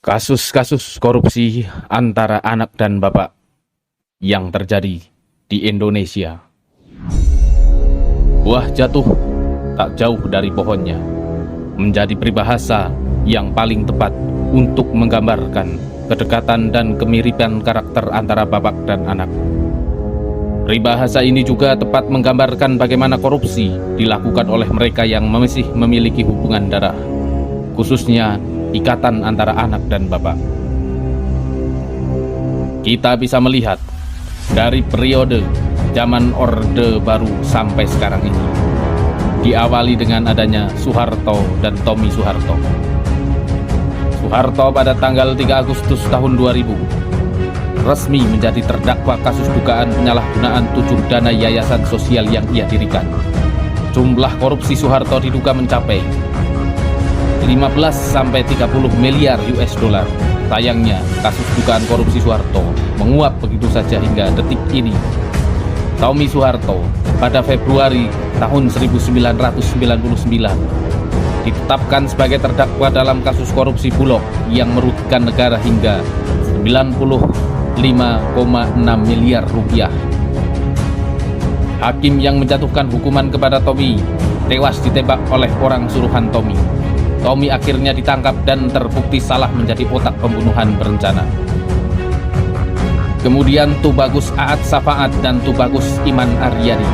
Kasus-kasus korupsi antara anak dan bapak yang terjadi di Indonesia. Buah jatuh tak jauh dari pohonnya, menjadi peribahasa yang paling tepat untuk menggambarkan kedekatan dan kemiripan karakter antara bapak dan anak. Peribahasa ini juga tepat menggambarkan bagaimana korupsi dilakukan oleh mereka yang masih memiliki hubungan darah, khususnya ikatan antara anak dan bapak. Kita bisa melihat dari periode zaman Orde Baru sampai sekarang ini, diawali dengan adanya Soeharto dan Tommy Soeharto. Soeharto pada tanggal 3 Agustus tahun 2000 resmi menjadi terdakwa kasus dugaan penyalahgunaan 7 dana yayasan sosial yang ia dirikan. Jumlah korupsi Soeharto diduga mencapai 15-30 miliar US dollar. Sayangnya, kasus dugaan korupsi Soeharto menguap begitu saja hingga detik ini. Tommy Soeharto pada Februari tahun 1999 ditetapkan sebagai terdakwa dalam kasus korupsi Bulog yang merugikan negara hingga 95,6 miliar rupiah. Hakim yang menjatuhkan hukuman kepada Tommy tewas ditembak oleh orang suruhan Tommy. Tommy akhirnya ditangkap dan terbukti salah menjadi otak pembunuhan berencana. Kemudian Tubagus Aat Safaat dan Tubagus Iman Aryadi.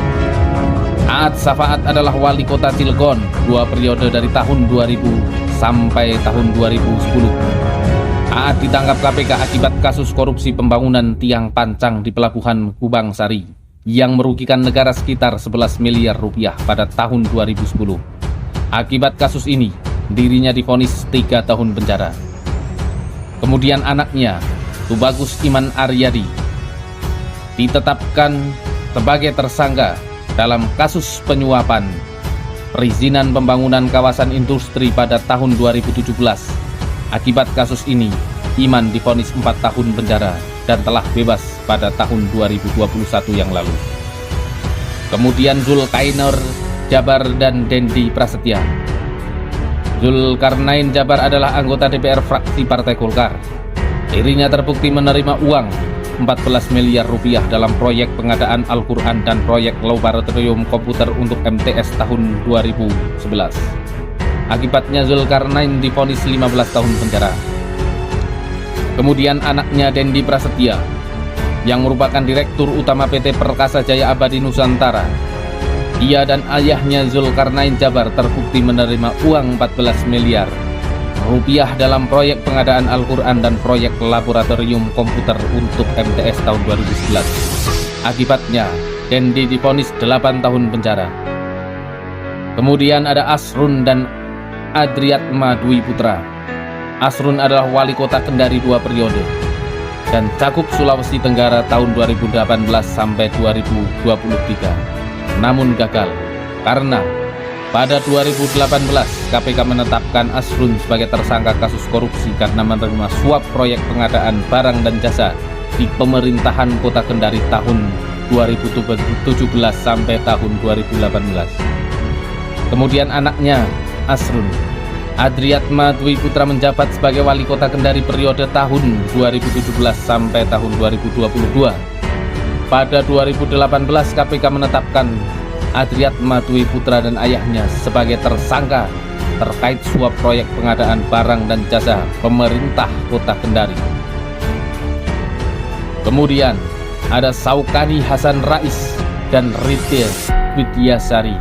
Aat Safaat adalah wali kota Cilegon 2 periode dari tahun 2000 sampai tahun 2010. Aat ditangkap KPK akibat kasus korupsi pembangunan tiang pancang di Pelabuhan Kubang Sari yang merugikan negara sekitar 11 miliar rupiah pada tahun 2010. Akibat kasus ini, dirinya divonis 3 tahun penjara. Kemudian anaknya, Tubagus Iman Aryadi, ditetapkan sebagai tersangka dalam kasus penyuapan perizinan pembangunan kawasan industri pada tahun 2017. Akibat kasus ini, Iman divonis 4 tahun penjara dan telah bebas pada tahun 2021 yang lalu. Kemudian Zulkarnain Jabar dan Dendi Prasetya. Zulkarnain Jabar adalah anggota DPR fraksi Partai Golkar. Dirinya terbukti menerima uang 14 miliar rupiah dalam proyek pengadaan Al-Quran dan proyek laboratorium komputer untuk MTS tahun 2011. Akibatnya Zulkarnain divonis 15 tahun penjara. Kemudian anaknya Dendi Prasetya, yang merupakan Direktur Utama PT Perkasa Jaya Abadi Nusantara. Ia dan ayahnya Zulkarnain Jabar terbukti menerima uang 14 miliar rupiah dalam proyek pengadaan Al-Quran dan proyek laboratorium komputer untuk MTS tahun 2011. Akibatnya, Dendi divonis 8 tahun penjara. Kemudian ada Asrun dan Adriatma Dwi Putra. Asrun adalah wali kota Kendari 2 periode dan cakup Sulawesi Tenggara tahun 2018 sampai 2023. Namun gagal karena pada 2018 KPK menetapkan Asrun sebagai tersangka kasus korupsi karena menerima suap proyek pengadaan barang dan jasa di pemerintahan Kota Kendari tahun 2017 sampai tahun 2018. Kemudian anaknya Asrun, Adriatma Dwi Putra, menjabat sebagai wali kota Kendari periode tahun 2017 sampai tahun 2022. Pada 2018 KPK menetapkan Adriatma Dwi Putra dan ayahnya sebagai tersangka terkait suap proyek pengadaan barang dan jasa pemerintah Kota Kendari. Kemudian ada Saukani Hasan Rais dan Ritil Widyasari.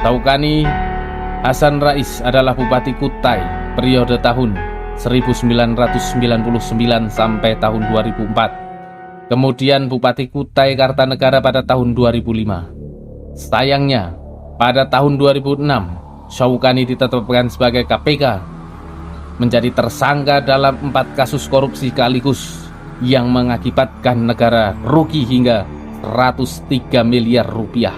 Saukani Hasan Rais adalah Bupati Kutai periode tahun 1999 sampai tahun 2004. Kemudian Bupati Kutai Kartanegara pada tahun 2005. Sayangnya, pada tahun 2006, Saukani ditetapkan sebagai KPK menjadi tersangka dalam 4 kasus korupsi sekaligus yang mengakibatkan negara rugi hingga 103 miliar rupiah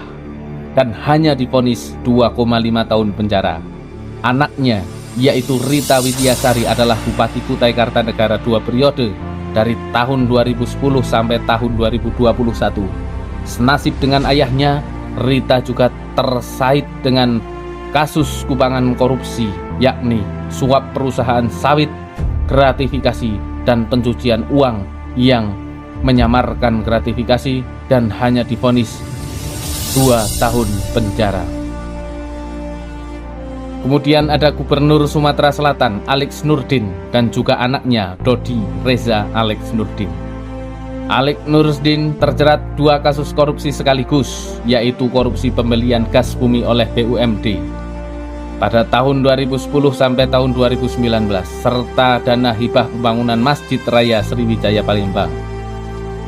dan hanya divonis 2,5 tahun penjara. Anaknya, yaitu Rita Widyasari, adalah Bupati Kutai Kartanegara 2 periode dari tahun 2010 sampai tahun 2021. Senasib dengan ayahnya, Rita juga tersait dengan kasus kubangan korupsi, yakni suap perusahaan sawit, gratifikasi dan pencucian uang yang menyamarkan gratifikasi dan hanya divonis 2 tahun penjara. Kemudian ada Gubernur Sumatera Selatan Alex Nurdin dan juga anaknya Dodi Reza Alex Nurdin. Alex Nurdin terjerat 2 kasus korupsi sekaligus, yaitu korupsi pembelian gas bumi oleh BUMD pada tahun 2010 sampai tahun 2019 serta dana hibah pembangunan Masjid Raya Sriwijaya Palembang.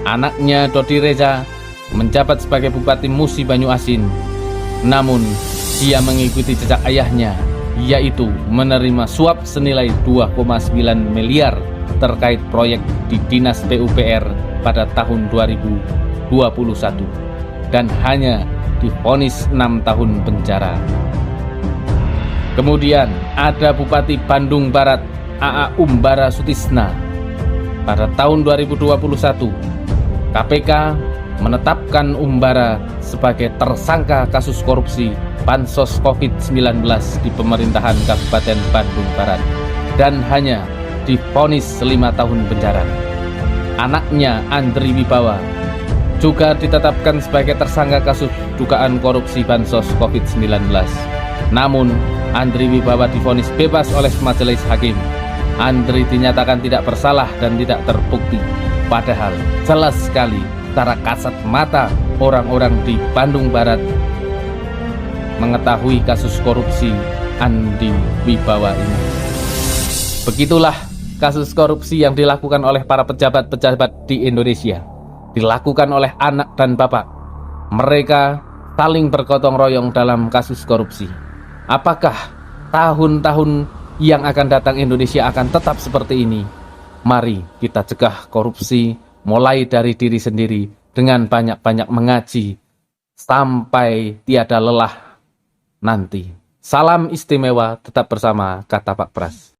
Anaknya Dodi Reza menjabat sebagai Bupati Musi Banyuasin, namun dia mengikuti jejak ayahnya, yaitu menerima suap senilai 2,9 miliar terkait proyek di Dinas PUPR pada tahun 2021 dan hanya divonis 6 tahun penjara. Kemudian ada Bupati Bandung Barat AA Umbara Sutisna. Pada tahun 2021, KPK menetapkan Umbara sebagai tersangka kasus korupsi Bansos COVID-19 di pemerintahan Kabupaten Bandung Barat dan hanya divonis 5 tahun penjara. Anaknya Andri Wibawa juga ditetapkan sebagai tersangka kasus dugaan korupsi Bansos COVID-19. Namun, Andri Wibawa divonis bebas oleh majelis hakim. Andri dinyatakan tidak bersalah dan tidak terbukti. Padahal jelas sekali secara kasat mata orang-orang di Bandung Barat mengetahui kasus korupsi Andri Wibawa ini. Begitulah kasus korupsi yang dilakukan oleh para pejabat-pejabat di Indonesia, dilakukan oleh anak dan bapak. Mereka saling bergotong royong dalam kasus korupsi. Apakah tahun-tahun yang akan datang Indonesia akan tetap seperti ini? Mari kita cegah korupsi mulai dari diri sendiri dengan banyak-banyak mengaji sampai tiada lelah nanti. Salam istimewa, tetap bersama Kata Pak Pras.